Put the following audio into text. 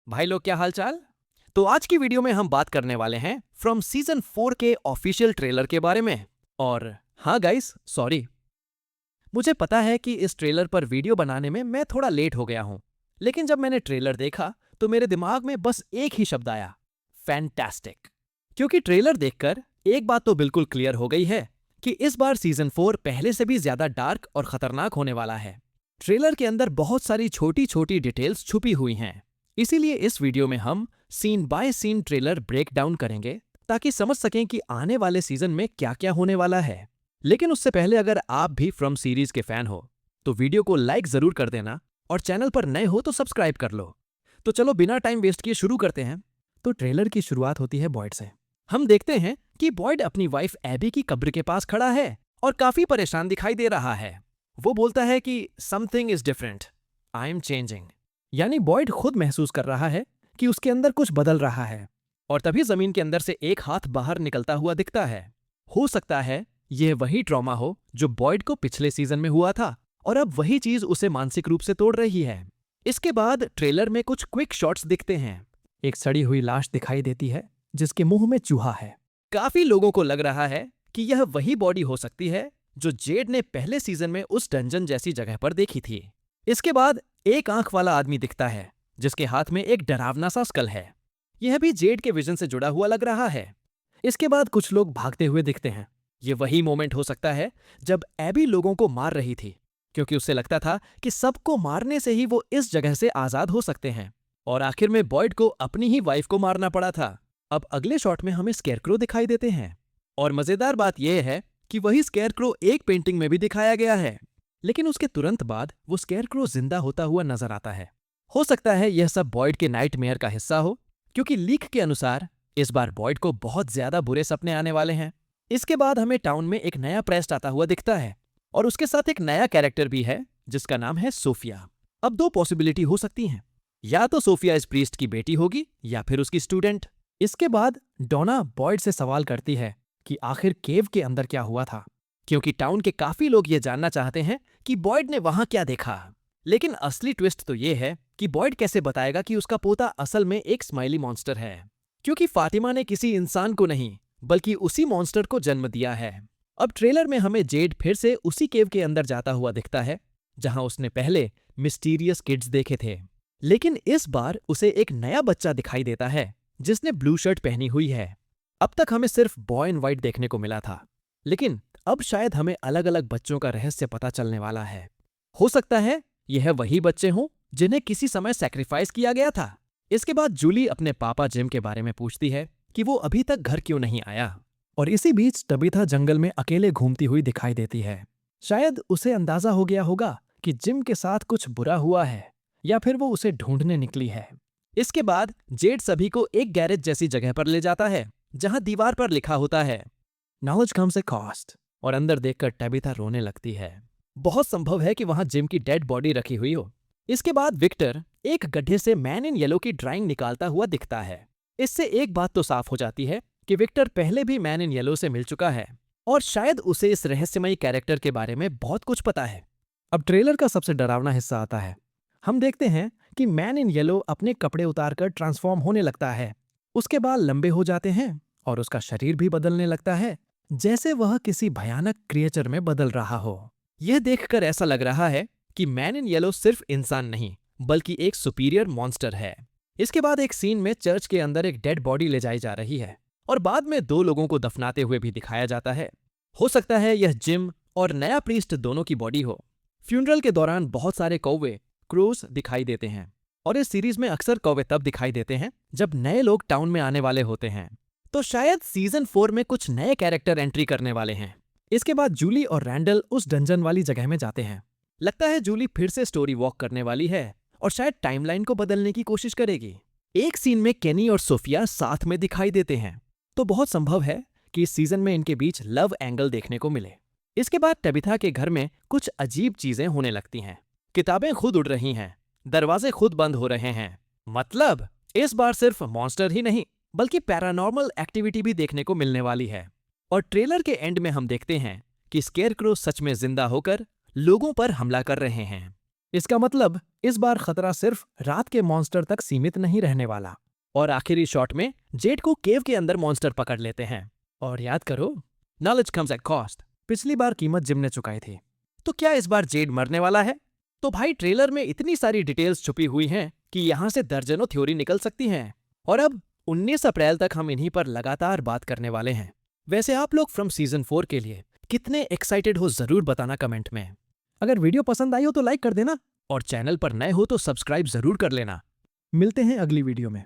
भाई लोग, क्या हाल चाल। तो आज की वीडियो में हम बात करने वाले हैं फ्रॉम सीजन 4 के ऑफिशियल ट्रेलर के बारे में। और हाँ गाइस, सॉरी, मुझे पता है कि इस ट्रेलर पर वीडियो बनाने में मैं थोड़ा लेट हो गया हूं। लेकिन जब मैंने ट्रेलर देखा तो मेरे दिमाग में बस एक ही शब्द आया, फैंटास्टिक। क्योंकि ट्रेलर देखकर एक बात तो बिल्कुल क्लियर हो गई है कि इस बार सीजन 4 पहले से भी ज्यादा डार्क और खतरनाक होने वाला है। ट्रेलर के अंदर बहुत सारी छोटी छोटी डिटेल्स छुपी हुई हैं। इसीलिए इस वीडियो में हम scene by scene trailer break down करेंगे ताकि समझ सकें कि आने वाले सीजन में क्या क्या होने वाला है। लेकिन उससे पहले अगर आप भी फ्रॉम सीरीज के फैन हो तो वीडियो को लाइक जरूर कर देना और चैनल पर नए हो तो सब्सक्राइब कर लो। तो चलो बिना टाइम वेस्ट किए शुरू करते हैं। तो ट्रेलर की शुरुआत होती है बॉयड से। हम देखते हैं कि बॉयड अपनी वाइफ एबी की कब्र के पास खड़ा है और काफी परेशान दिखाई दे रहा है। वो बोलता है कि something is different, I am changing. यानी बॉयड खुद महसूस कर रहा है कि उसके अंदर कुछ बदल रहा है। और तभी जमीन के अंदर से एक हाथ बाहर निकलता हुआ दिखता है। हो सकता है यह वही ट्रॉमा हो जो बॉयड को पिछले सीजन में हुआ था और अब वही चीज उसे मानसिक रूप से तोड़ रही है। इसके बाद ट्रेलर में कुछ क्विक शॉट्स दिखते हैं। एक सड़ी हुई लाश दिखाई देती है जिसके मुंह में चूहा है। काफी लोगों को लग रहा है कि यह वही बॉडी हो सकती है जो जेड ने पहले सीजन में उस डंजन जैसी जगह पर देखी थी। इसके बाद एक आंख वाला आदमी दिखता है जिसके हाथ में एक डरावना सा स्कल है। यह भी जेड के विजन से जुड़ा हुआ लग रहा है। इसके बाद कुछ लोग भागते हुए दिखते हैं। ये वही मोमेंट हो सकता है जब एबी लोगों को मार रही थी, क्योंकि उसे लगता था कि सबको मारने से ही वो इस जगह से आजाद हो सकते हैं। और आखिर में बॉयड को अपनी ही वाइफ को मारना पड़ा था। अब अगले शॉट में हमें स्केयरक्रो दिखाई देते हैं। और मजेदार बात यह है कि वही स्केयरक्रो एक पेंटिंग में भी दिखाया गया है। लेकिन उसके तुरंत बाद वो स्केयरक्रो जिंदा होता हुआ नजर आता है। हो सकता है यह सब बॉयड के नाइटमेयर का हिस्सा हो, क्योंकि लीक के अनुसार इस बार बॉयड को बहुत ज्यादा बुरे सपने आने वाले हैं। इसके बाद हमें टाउन में एक नया प्रेस्ट आता हुआ दिखता है और उसके साथ एक नया कैरेक्टर भी है जिसका नाम है सोफिया। अब दो पॉसिबिलिटी हो सकती हैं, या तो सोफिया इस प्रीस्ट की बेटी होगी या फिर उसकी स्टूडेंट। इसके बाद डोना बॉयड से सवाल करती है कि आखिर केव के अंदर क्या हुआ था, क्योंकि टाउन के काफी लोग ये जानना चाहते हैं कि बॉयड ने वहां क्या देखा। लेकिन असली ट्विस्ट तो ये है कि बॉयड कैसे बताएगा कि उसका पोता असल में एक स्माइली मॉन्स्टर है, क्योंकि फातिमा ने किसी इंसान को नहीं बल्कि उसी मॉन्स्टर को जन्म दिया है। अब ट्रेलर में हमें जेड फिर से उसी केव के अंदर जाता हुआ दिखता है जहां उसने पहले मिस्टीरियस किड्स देखे थे। लेकिन इस बार उसे एक नया बच्चा दिखाई देता है जिसने ब्लू शर्ट पहनी हुई है। अब तक हमें सिर्फ बॉय इन वाइट देखने को मिला था, लेकिन अब शायद हमें अलग अलग बच्चों का रहस्य पता चलने वाला है। हो सकता है यह वही बच्चे हों जिन्हें किसी समय सैक्रिफाइस किया गया था। इसके बाद जूली अपने पापा जिम के बारे में पूछती है कि वो अभी तक घर क्यों नहीं आया। और इसी बीच टबिथा जंगल में अकेले घूमती हुई दिखाई देती है। शायद उसे अंदाजा हो गया होगा कि जिम के साथ कुछ बुरा हुआ है, या फिर वो उसे ढूंढने निकली है। इसके बाद जेड सभी को एक गैरेज जैसी जगह पर ले जाता है जहां दीवार पर लिखा होता है नॉलेज कम्स एट कॉस्ट। और अंदर देखकर टबिथा रोने लगती है। बहुत संभव है कि वहां जिम की डेड बॉडी रखी हुई हो। इसके बाद विक्टर एक गड्ढे से मैन इन येलो की ड्राइंग निकालता हुआ दिखता है। इससे एक बात तो साफ हो जाती है कि विक्टर पहले भी मैन इन येलो से मिल चुका है और शायद उसे इस रहस्यमयी कैरेक्टर के बारे में बहुत कुछ पता है। अब ट्रेलर का सबसे डरावना हिस्सा आता है। हम देखते हैं कि मैन इन येलो अपने कपड़े उतारकर ट्रांसफॉर्म होने लगता है। उसके बाल लंबे हो जाते हैं और उसका शरीर भी बदलने लगता है, जैसे वह किसी भयानक क्रिएचर में बदल रहा हो। यह देखकर ऐसा लग रहा है कि मैन इन येलो सिर्फ इंसान नहीं बल्कि एक सुपीरियर मॉन्स्टर है। इसके बाद एक सीन में चर्च के अंदर एक डेड बॉडी ले जाई जा रही है और बाद में दो लोगों को दफनाते हुए भी दिखाया जाता है। हो सकता है यह जिम और नया प्रीस्ट दोनों की बॉडी हो। फ्यूनरल के दौरान बहुत सारे कौवे क्रोस दिखाई देते हैं और इस सीरीज में अक्सर कौवे तब दिखाई देते हैं जब नए लोग टाउन में आने वाले होते हैं। तो शायद सीजन 4 में कुछ नए कैरेक्टर एंट्री करने वाले हैं। इसके बाद जूली और रैंडल उस डंजन वाली जगह में जाते हैं। लगता है जूली फिर से स्टोरी वॉक करने वाली है और शायद टाइमलाइन को बदलने की कोशिश करेगी। एक सीन में केनी और सोफिया साथ में दिखाई देते हैं, तो बहुत संभव है कि इस सीजन में इनके बीच लव एंगल देखने को मिले। इसके बाद टबिथा के घर में कुछ अजीब चीजें होने लगती हैं। किताबें खुद उड़ रही हैं, दरवाजे खुद बंद हो रहे हैं। मतलब इस बार सिर्फ मॉन्स्टर ही नहीं बल्कि पैरानॉर्मल एक्टिविटी भी देखने को मिलने वाली है। और ट्रेलर के एंड में हम देखते हैं कि स्केयरक्रो सच में जिंदा होकर लोगों पर हमला कर रहे हैं। इसका मतलब इस बार खतरा सिर्फ रात के मॉन्स्टर तक सीमित नहीं रहने वाला। और आखिरी शॉट में जेड को केव के अंदर मॉन्स्टर पकड़ लेते हैं। और याद करो, नॉलेज कम्स एट कॉस्ट। पिछली बार कीमत जिम ने चुकाई थी। तो क्या इस बार जेड मरने वाला है? तो भाई ट्रेलर में इतनी सारी डिटेल्स छुपी हुई हैं कि यहां से दर्जनों थ्योरी निकल सकती हैं। और अब 19 अप्रैल तक हम इन्हीं पर लगातार बात करने वाले हैं। वैसे आप लोग फ्रॉम सीजन 4 के लिए कितने एक्साइटेड हो जरूर बताना कमेंट में। अगर वीडियो पसंद आई हो तो लाइक कर देना और चैनल पर नए हो तो सब्सक्राइब जरूर कर लेना। मिलते हैं अगली वीडियो में।